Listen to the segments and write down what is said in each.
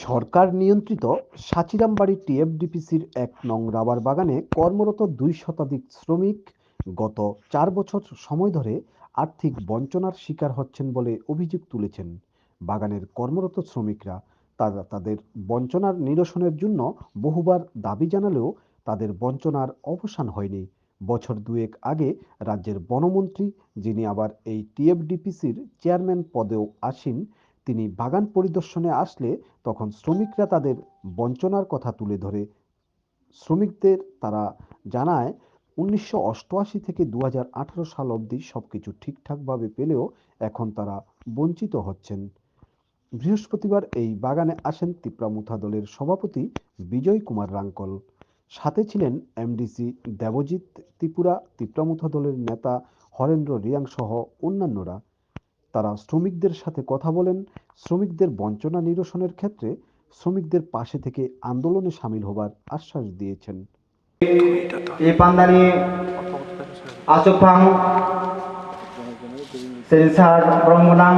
সরকার নিয়ন্ত্রিত সাচিরামবাড়ি টিএফডিপিসির ১ নং রাবার বাগানে কর্মরত ২ শতাধিক শ্রমিক গত ৪ বছর সময় ধরে আর্থিক বঞ্চনার শিকার হচ্ছেন বলে অভিযোগ তুলেছেন বাগানের কর্মরত শ্রমিকরা। তারা তাদের বঞ্চনার নিরসনের জন্য বহুবার দাবি জানালেও তাদের বঞ্চনার অবসান হয়নি। বছর দুয়েক আগে রাজ্যের বনমন্ত্রী, যিনি আবার এই টিএফডিপিসির চেয়ারম্যান পদেও আসীন, তিনি বাগান পরিদর্শনে আসলে তখন শ্রমিকরা তাদের বঞ্চনার কথা তুলে ধরে। শ্রমিকদের তারা জানায়, ১৯৮৮ থেকে ২০১৮ সাল অবধি সবকিছু ঠিকঠাকভাবে পেলেও এখন তারা বঞ্চিত হচ্ছেন। বৃহস্পতিবার এই বাগানে আসেন তিপ্রামুথা দলের সভাপতি বিজয় কুমার রাঙ্কল। সাথে ছিলেন এমডিসি দেবজিৎ ত্রিপুরা, তিপ্রামুথা দলের নেতা হরেন্দ্র রিয়াং সহ অন্যান্যরা। তারা শ্রমিকদের সাথে কথা বলেন, শ্রমিকদের বঞ্চনা নিরসনের ক্ষেত্রে শ্রমিকদের পাশে থেকে আন্দোলনে সামিল হবার আশ্বাস দিয়েছেন। এই পান্দানি আসুকফাং সেনসার ব্রহ্মনাং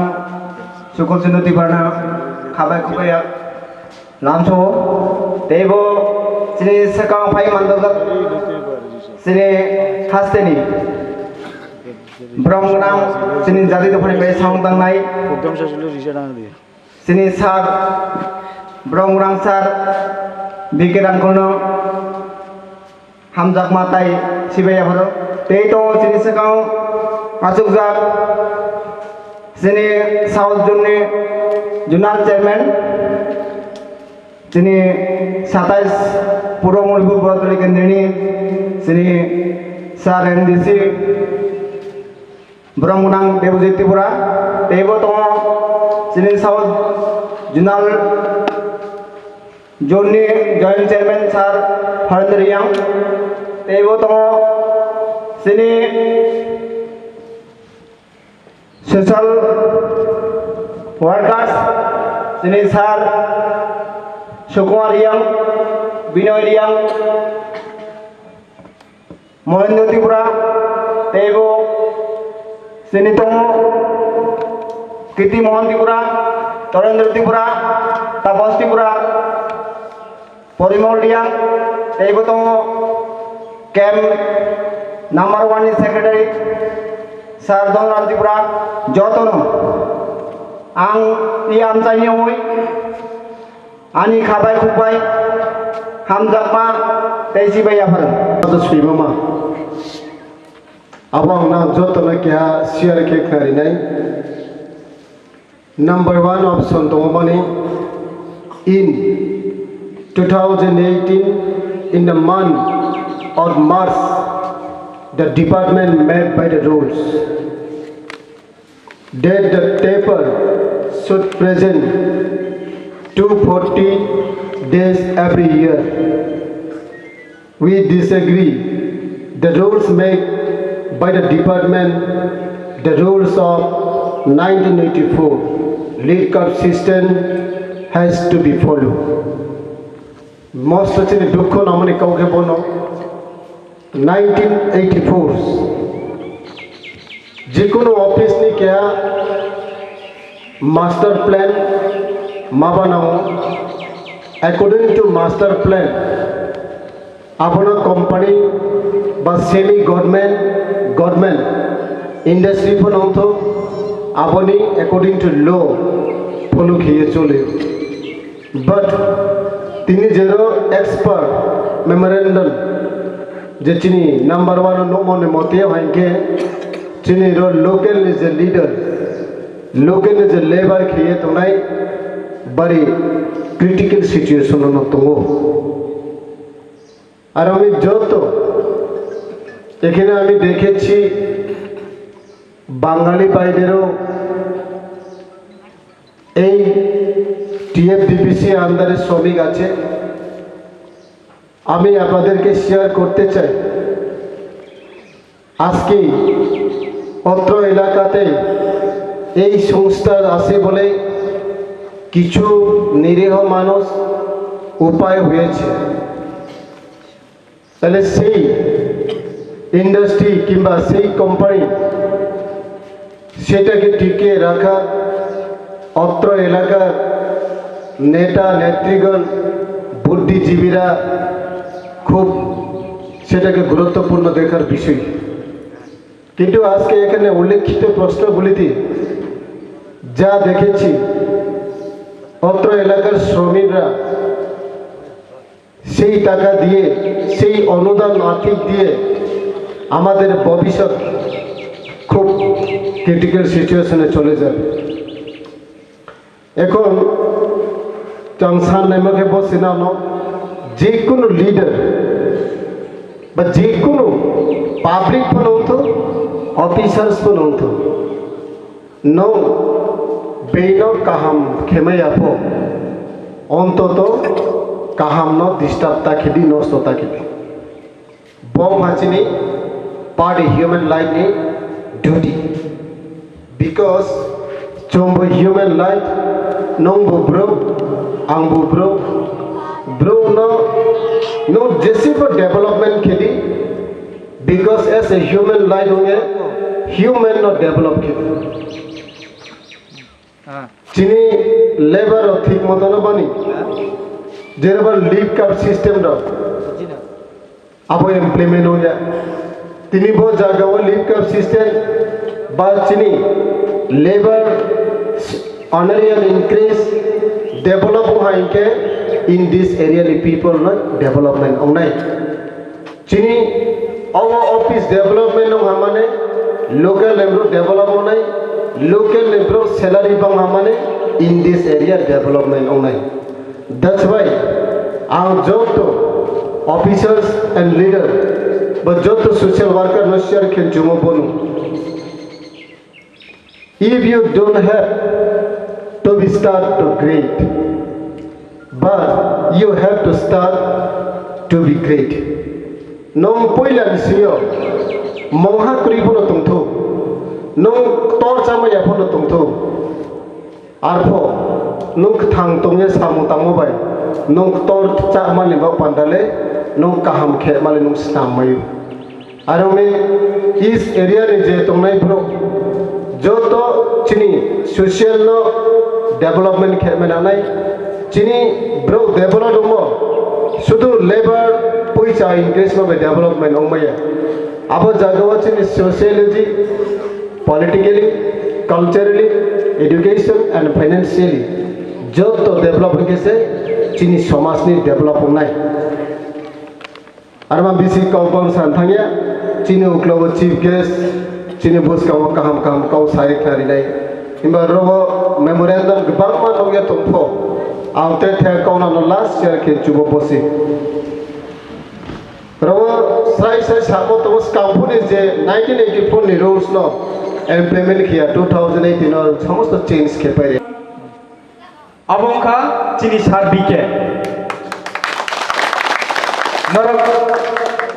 সুকলসিনতি বারনা খাবাই খুবাইয়া নামছো দেব শ্রী সকাং ফাই মান্দগত শ্রী হাস্তেনি ব্রহ্মনাং শ্রী জাতি দফানি বে সাংতাংনাই শ্রী সার ব্রহ্মনাং সার বিকেরানকোনো হামজাক মাতাই সিবাইয়া হলো তেই তো শ্রী সকাং আসুকজাক যিনি সাউথ জোনनि জোনাল চেয়ারম্যান, যিনি ২৭ পূর্ব মণিপুর বরাতলি কেন্দ্রनि যিনি সার এনডিসি ব্রহ্মনাং দেবজিৎ ত্রিপুরা তেইবो दङ যিনি সাউথ জোনাল জোনनि জয়েন্ট চেয়ারম্যান সার हरेन्द्र रियां तेइबो दङ যিনি सोशल वर्कार्स যিনি सार सुकुमार रियां बिनय रियां महेंद्र त्रिपुरा तेइबो যিনি दङ कीर्ति मोहन त्रिपुरा तरेंद्र त्रिपुरा तापस त्रिपुरा परिमल रियां तेइबो दङ कैम्प नम्बर 1 नि सेक्रेटारि सार दंराम त्रिपुरा जतन आं आमचाइनियावै आंनि खाबाय खुबाय हामजाकमा तेजिबायाफोर सुइमामा abang na jotona kya share ke kharinai number 1 option tomani in 2018 in the month of March the department made by the rules that the taper should present 240 days every year. We disagree. The rules made by the department, the rules of 1984 lead curve system has to be followed. Most of the dukho namani kauke bono 1984 যেকোনো office নি क्या master plan मा बनाओ according to master plan अपना company बा semi government industry बनाओ तो अपनी अकॉर्डिंग टू लॉ फॉलो किए चले बट তিনি जेरो एक्सपर्ट मेमोरेंडम जे चिनी नंबर 1 नो मने मते हाइके चिनी रो local is a leader local is a labour किए तो नहीं बड़ी क्रिटिकल सिचुएशन न तो আর আমি যত এখানে আমি দেখেছি বাঙালি ভাইদেরও এই টিএফডিপিসি আন্ডারে শ্রমিক আছে। আমি আপনাদেরকে শেয়ার করতে চাই আজকে অত্র এলাকাতে এই সংস্থা আছে বলে কিছু নিরীহ মানুষ উপায় হয়েছে। তাহলে সেই ইন্ডাস্ট্রি কিংবা সেই কোম্পানি সেটাকে টিকিয়ে রাখা অত্র এলাকার নেতা নেত্রীগণ বুদ্ধিজীবীরা খুব সেটাকে গুরুত্বপূর্ণ দেখার বিষয়। কিন্তু আজকে এখানে উল্লেখিত প্রশ্নগুলিতে যা দেখেছি, অত্র এলাকার শ্রমিকরা সেই টাকা দিয়ে, সেই অনুদান আর্থিক দিয়ে আমাদের ভবিষ্যৎ খুব ক্রিটিক্যাল সিচুয়েশনে চলে যাবে। এখন চাংসান নেমকে বসে না যে কোনো লিডার বা যে কোনো পাবলিক পর্যন্ত অফিসার্স পর্যন্ত নৌ বেইন কাহাম খেমাইয়াফো অন্তত কাহাম ন ডিস্টার্ব তাকিদি নষ্ট তাকিদি bomb হাচিনি part of human life ni duty, because chombo human life nongbo bro angbo bro no jesse for development khedi, because as a human life honge human not develop khedi chini labor thik moto na bani जेरबर leave card system ro abo implement ho जाए তিনি बहुत जगह लीव कप system बाचिनी labour ऑनरियल increase develop होई के इन दिस एरिया ली पीपल न डेवलपमेंट ओनाई चिनी अव ऑफिस डेवलपमेंट न हमने लोकल लेबर डेवलप ओनाई लोकल लेबर सैलरी बंग हमने इन दिस एरिया डेवलपमेंट ओनाई दैट्स व्हाई आउ जॉब तो officers and leader but just social worker no share can jumo bonu. If you don't have to be start to great, but you have to start to be great. Nong poilan siyo mongha kuri pono tungtho nong tor chama ya pono tungtho arpho nong thang tongye samu tango bai nong tor chama ni ba pandale nong kaham khe male nong snam mayu aro me is area re je tongnai bro jo to chini social no development khe mena nai chini bro develop mo sudu labor poisa increase no development ongmaya abo jagawa chini sociology politically culturally education and financially jo to develop kese chini samaj ni develop nai Arma bisi kau bang santangnya, cini uklau chief guest, cini bos kau kaham kau sai klari nai. Imba robo memorandum gebang man longya tumpo, aute the kau na last year ke cubo bosi. Robo sai samo tomas company je 1984 ni rules no implement kiya 2018 no samosto change ke pare. Abongka cini sarbike. Norok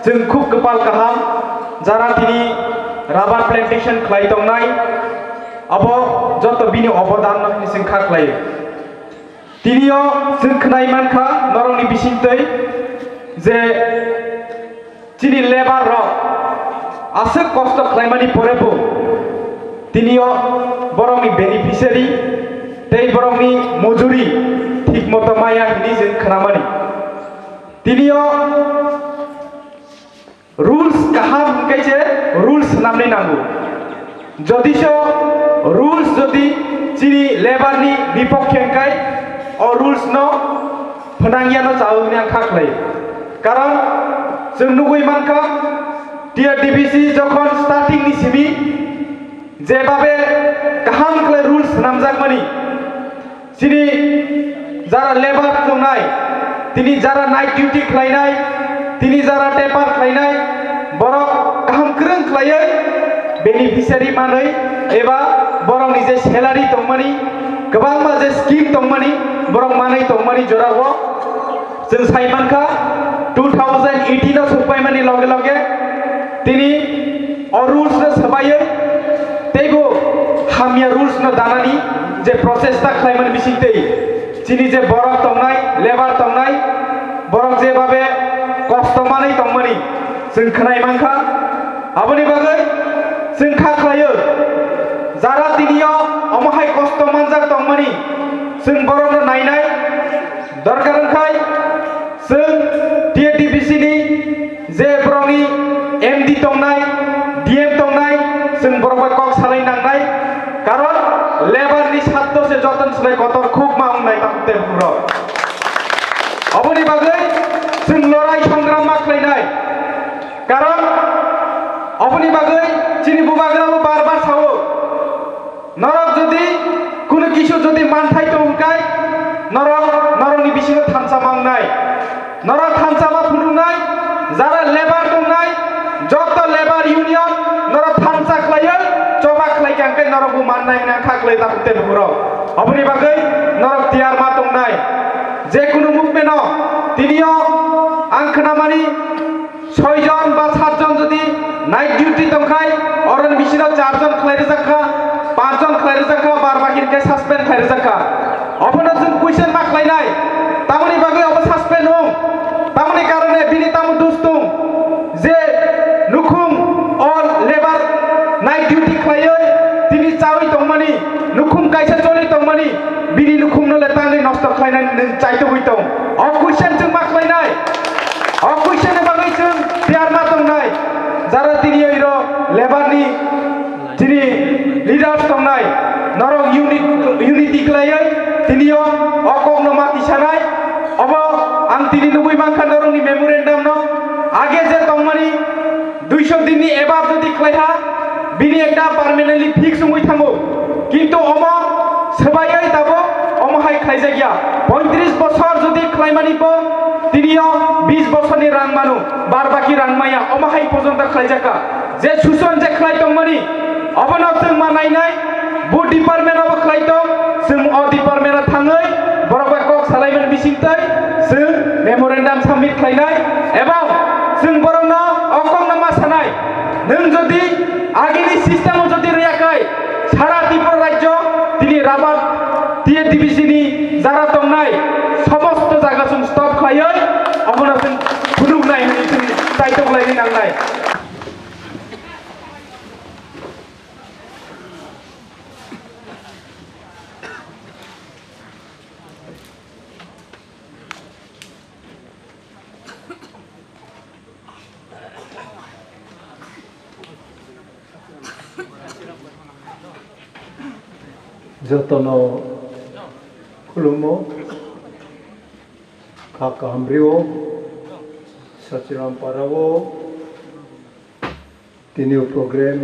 जों खुब कपाल गाहाम Zara दिनै rubber plantation खालाय दंनाय अब जत बिनि अबदान जों खाख्लाय दिनैयो जों खोनाय मानखा नरंनि बिसिंतै जे दिनै लेबार र आसे कष्ट खालायमानि परेबो दिनैयो बरंनि बेनिफिशियारि तै बरंनि मजुरि ठीक मतो माया हिनि जों खोनामानि दिनैयो rules kaham kaise rules namni nangu jodiso rules jodi chini labor ni bipokhe kai o rules no phanangya no chauni ang khaklai karon जों नुगै मानखा TRDPC যখন স্টার্টিং ni simi যেভাবে kaham kle rules namjakmani chini jara labor tongnai tini jara night duty khlainai tini jara taper खालायनाय बरक गाहाम गोरों खालायै बेनिफिशियारि मानै एबा बरंनि जे salary दंमानि गोबां मा जे स्किम दंमानि बरं मानै दंमानि जरावो जों साइमानखा 2018 आव सफायमानि लगे लगे तिनि अ रुल्स न सबायै तेगो हामिया रुल्स न दानानि जे प्रोसेस ता खालायमानि बिसिंतै जिनि जे बरक दंनाय लेबार दंनाय बरक जे भाबे कष्ट मानै दंमानि जों खोनाय मानखा आबनि बागै जों खाख्लायो जारा दिनियाव अमाहाय कष्ट मानजाक दंमानि जों बरनो नायनाय दरकार खाय जों TFDPC नि जे ब्रंनि MD तंनाय DM तंनाय जों बर'बा कक सालाय नांनाय कारण लेबार नि सात्तो से जतन सलाय गतर खूब मावनाय ताकते पुरो अबनि बागै जों लड़ाई संग्राम माख्लायनाय कारण अबनि बागै चिनि बुबाग्राबो बार सावो नरक जदि कुनु किछु जदि मानथाय दंखाय नरकनि बिसिङाव थानसा मावनाय नरक थानसामा फुदुंनाय जारा लेबार दंनाय जत लेबार इउनियन नरक थानसा खालायो चबा खालायखांखाय नरकबो माननाय ना खाख्लाय ताकते पुरो अबनि बागै नरक तियार मा दंनाय जे कुनु मुभमेन्टआव तिनियाव आं खोनामानि 6 जन बा 7 जन जदि नाइट डिउटी दंखाय अरन बिसिनाव 4 जन खालायनो जाखा 5 जन खालायनो जाखा बार बाकिनखाय सासपेन्ड खालायनो जाखा अबनो जों कुइसन माख्लायनाय तामनि बागै अब सासपेन्ड हम तामनि कारणे बिनि तामु दुस्तुं जे नुखुम अल लेबार नाइट डिउटी खालायो तिनि चावै दंमानि नुखुम कायसा चलि दंमानि बिनि नुखुमनो लेताङै नष्ट खालायनाय चाइतो होइतो अ कुइसन जों माख्लायनाय अ कुइसन बागै जों तियार मा दंनाय जारा तिनि ओइरो लेबारनि तिनि लिडार्स दंनाय नरक यूनिटी खालायो तिनियो अकगनो मा तिसानाय अब आं तिनि नुबै मांखा नरकनि मेमोरेन्डाम न आगे जे दंमानि 200 दिननि एबाब जदि खालायहा बिनि एकटा पार्मानेन्टलि फिक्स होई थांगो किन्तु अम सबायै दाबो अमहाय खालायजागिया 35 बছর जदि खालायमानिबो तिनियो 20 बছरनि रां मानु बार बाकी रां माया अमहाय पर्यन्त खालायजाका जे सुसन जे खालाय दंमानि अबनो जों मा नायनाय बु डिपार्टमेन्टआव खालायदों जों अ डिपार्टमेन्टआव थाङै बर'बा कक सालायमोन बिसिंथै जों मेमोरेन्डाम साबमिट खालायनाय एबं जों बर'नो अकंनो मा सानाय नों जदि आगेनि सिस्टेमाव जदि रैयाखै सारा त्रिपुरा राज्य दिनै राबार TFDPC नि जारा दंनाय समस्त जायगा जों स्टप खालायो अबनो जों खुलुमनाय होननानै जों दायित्व खालायनो नांनाय जतनो खुलुमो खाका हमरियो सचिराम पारावो तिनियो प्रोग्राम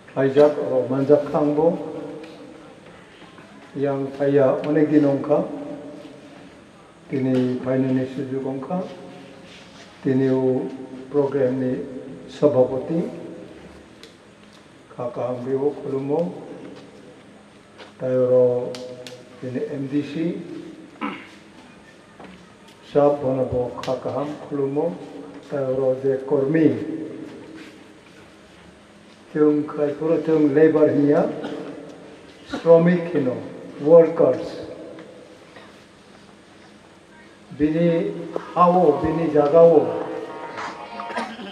खायजाक और मानजाक खांबो yang saya अनेक दिन अंका तिनी फाइनानि सुजुग अंका तिनियो प्रोग्राम नि सभापति खाका हमरियो खुलुमो तायरो तिनी MDC सब बनबो खाका हम खुलुमो तायरो जे कर्मी जों खायफोर जों लेबार हिया श्रमिक हिनो वर्कर्स बिनि हावो बिनि जागावो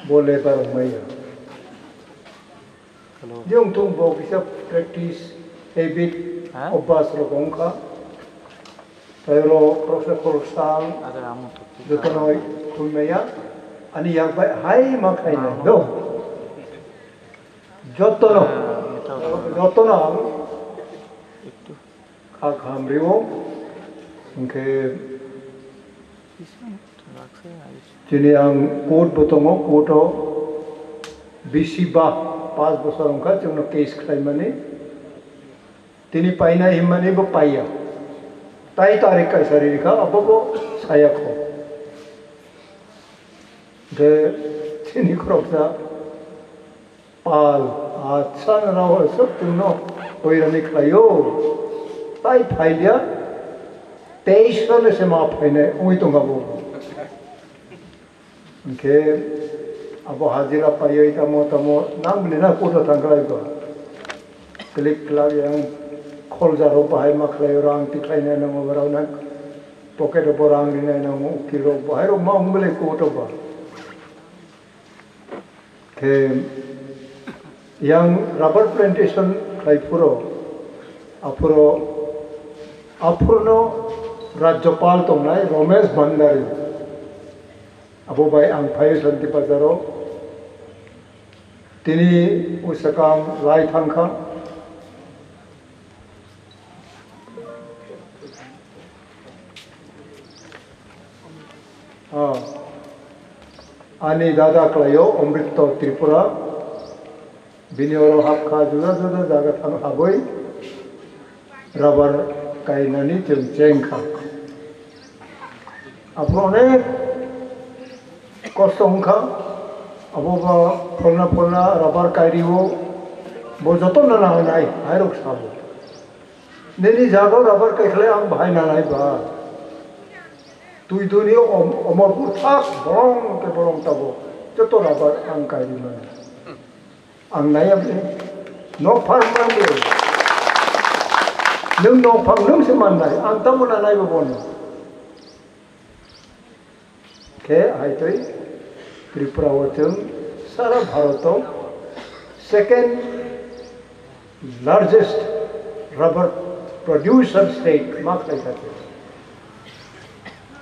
बो लेबार मैया जों तुम बो बिसा प्रेक्टिस हैबिट अभ्यास रगंखा तायरो प्रोफेसर साल जतनय खुलमेया अनि याबाय हाय मा खायना दो जतन खाक हमरियो उनके जिन्हें आं कोर्ट बतंगो कोर्टो बिसिबा 5 बছর उनका जोंनो केस खालामनानै तिनी पाइना हिमाने बो पाइया ताई तारिख का शरीरिका अबो सायाखो दे तिनी क्रॉपसा पाल अच्छा राव सब तुनो ओइरानि खायो ताई फाइलिया 23 साल से मा फाइने ओइ दंगाबो उनके अब हाजिरा पाइयो तमो तमो नांगले ना कोटा थांगायबा क्लिक क्लाग yang kolzaro bahai maklay orang tiklay na nang obaraw na pocket orang ni na nang ukiro bahai ro maungle koto ba ke yang rubber plantation klay puro apuro Apurno Rajyapal tongnai Ramesh Bhandari abo bai ang phai santi pazaro tini usakam lai thangkha ani dada klayo Amrito Tripura binioro hakha juda juda jaga thang haboi rubber kainani cengkha apro kostongkha abo ba purna rubber kairiwo bo joton na nai hairok sabo neni jago rubber kaikhle ang bhai na nai ba tui duni omorpur thak borong tabo joto rubber ang kairi man ang nai am no farm man de nung no phang nung se man nai ang tamu na nai bo bon ke ai toi Tripura wachung sara Bharato second largest rubber producer state mark like that.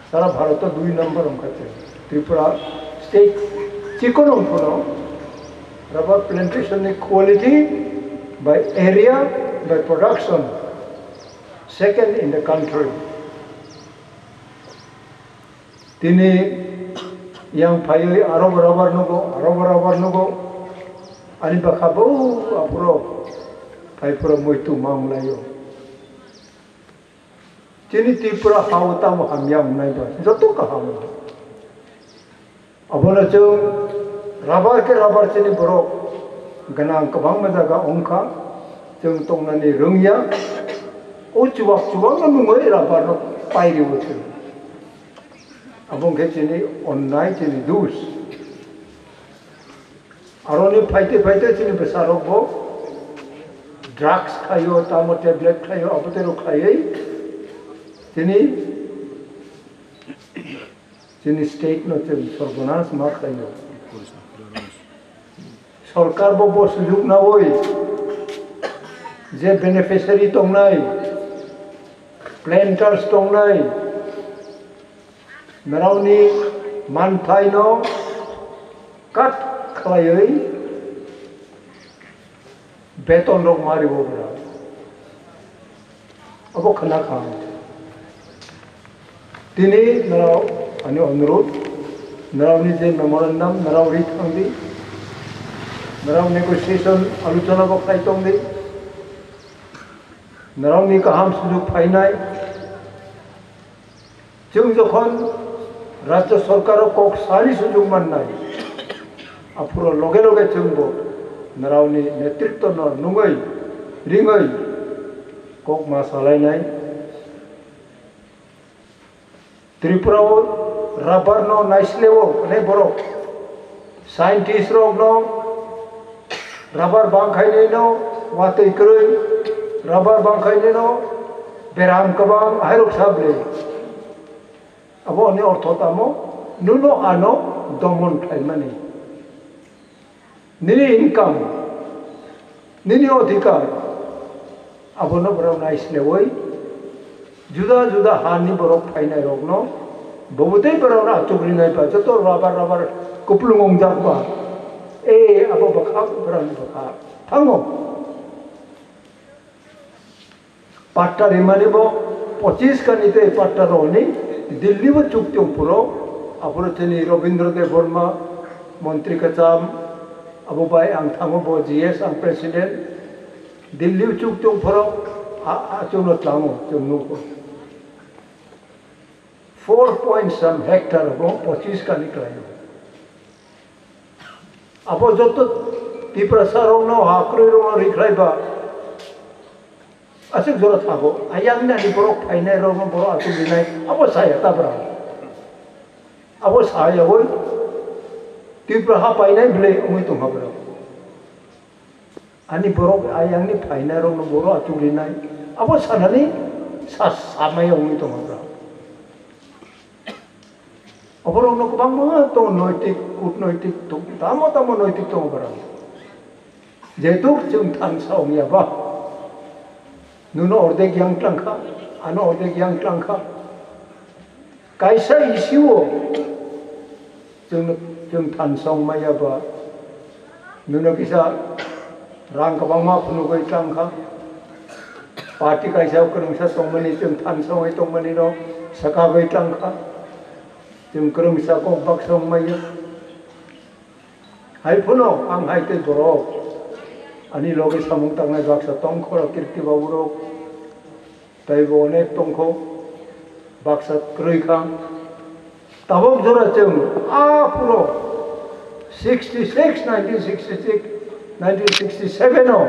Sara Bharato 2 number omkate Tripura state chikono phono rubber plantation quality by area by production second in the country. Tini yang payoi aro barabar nugo ani bakabo apuro pai pura moitu mamlayo tini Tripura hauta mo hamyam nai ba joto ka hamu abona cho rabar tini boro ganang kabang majaga ongkha jeng tongnani rungya o chuwak na mungoi rabar no pai ri bochu abong ke chini online chini dus aroni fight chini besarok bo drugs khayo tamo tablet khayo apotero khayai chini state no chini sorgonas ma khayo sarkar bo sujug na oi je beneficiary tongnai planters tongnai Narauni manthai no cut klayoi beton rok mari bobra abo khana kham tini narau ani onurut narauni je memorandum narau ri thangdi narau negotiation aluchona ko khai tongdi narauni kaham sujug phainai jung jokhon राज्य सरकार को सारी सुजोग माननाय आफुरो लगे लगे जोंबो नारावनि नेतृत्व न नुङै रिङै कक मा सालायनाय त्रिपुराव राबार न नाइसलेवो ने बरो साइंटिस्ट रक न राबार बांखायनै न वातै क्रৈ राबार बांखायनै न बेराम कबां हायरक Sable abo ani orthotamo nuno ano domon thaimani nini income nini adhikar abono boro naisle oi juda hani borok phainai rokno bobutei boro na chukri nai pa joto rabar kuplungong jakba abo bakha bran bakha thango patta rimani bo 25 kanite patta roni Delhi में चुक्तियों पुरो अपने चनी रविंद्र देव वर्मा मंत्री कचाम अबो bye अंगथामो बो GS अंग president Delhi में चुक्तियों पुरो आचुनो तलामो चुनो को 4 point some hectare बो 25 का निकलायो अबो जो तो तीव्र सारों no हाक्रोई row रिखलाइबा asik jora thago ayang na ni borok phainai ro boro atu binai abo saya tabra abo saya oi Tripura ha painai bile umi to habra ani borok ayang ni phainai ro boro atu binai abo sanani samai umi to habra abo no kubang ma to noitik kutnoitik to tamo noitik to habra jetuk chung than saung ya ba nuno ordek yang tangkha ano de yang tangka kaisa isiwo jeng tan song maya ba nuno kisa rang kabang ma punu koi tangka party kaisa kerung sa song mani jeng tan song ai tong mani no saka koi tangka jeng kerung sa ko bak song maya hai puno ang hai te boro ani loge samung tang nai bak sa tong khora kirti ba uro tai bo ne tong kho bak sa kroi khang tabok jora cheng a puro 1967 no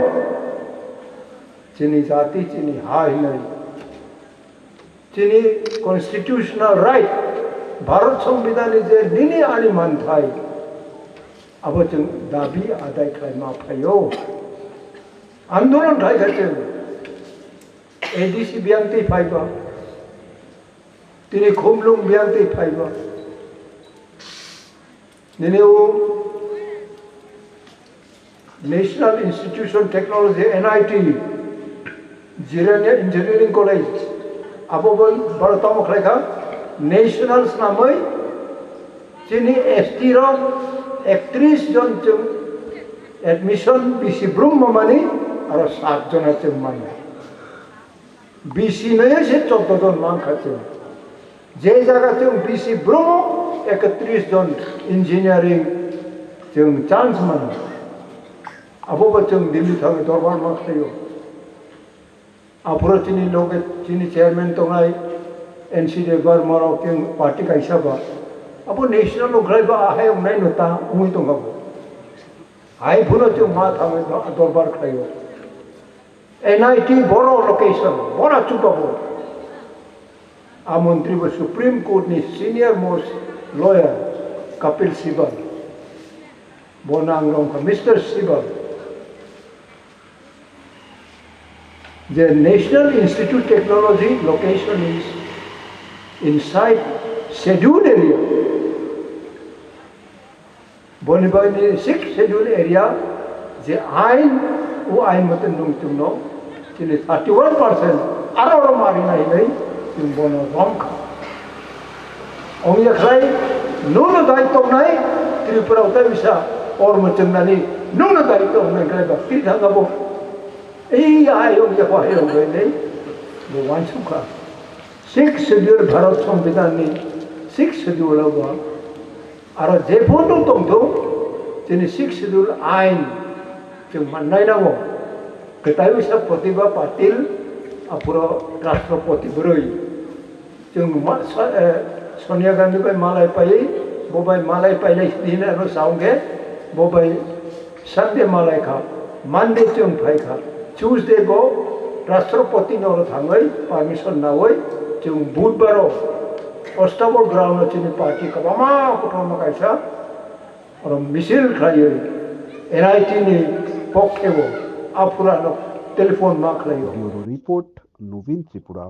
chini jati chini hai nai chini constitutional right bharat संविधान je nini ani man thai abo cheng dabi adai khai ma phayo आंदोलन ठाई खाते ADC बियांते FIBA तिने खोमलुंग बियांते FIBA निने वो national institution technology NIT Jirania engineering college अब वो बड़ा तम खलेगा नेशनल नामई जिनी ST रो 31 जन चुम एडमिशन बीसी ब्रह्म मानी और 7 जन चुम मानी बीसी में से 14 जन मान खाते जे जगह चुम बीसी ब्रह्म 31 जन इंजीनियरिंग चुम चांस मानी अब वो चुम दिल्ली था में दरबार में खड़े हो अपुरो चीनी लोग चीनी चेयरमैन तो नहीं NCD बार मारो क्यों पार्टी का हिसाब अब वो नेशनल लोग रहे बा है उन्हें नोता उन्हीं तो गबो हाई भुनो जो माँ था में दरबार खड़े हो NIT बड़ो लोकेशन बड़ा चुका बो आ मंत्री वो सुप्रीम कोर्ट ने senior most lawyer Kapil Sibal बोनांगलों का mister Sibal The National Institute Technology location is inside scheduled area. Bonibay ni 6 scheduled area. The ain wo ain matan nung tumno. Chini 31% araro mari na hinay yung bono romka. Ongi yakray nuno dahil tong nai Tripura utay bisa or matan nani nuno dahil tong nai kray ba tirithang abo. आयोग जब है हो गए नहीं वो वांचू का 6 schedule Bharat संविधान ने 6 शेड्यूल होगा और जेफोन तो जिन्हें 6 शेड्यूल आइन जो मन्नाई ना वो कताई विषय प्रतिभा पाटिल अपुरो राष्ट्रपति बरोई जो सोनिया गांधी को मालाई पाई वो भाई मालाई पाई दिन अनु साउंगे वो भाई संडे मालाई खा मंडे चुंग भाई खा Tuesday bo राष्ट्रपति नोर थांगई परमिशन ना होई जो बुधवारो ओस्टाबल ग्राउंड चिनी पार्टी का मामा कुटुंब कैसा और मिसिल खाई NIT ने पक्के वो आप पुरानो टेलीफोन मार खाई ब्यूरो रिपोर्ट नवीन त्रिपुरा।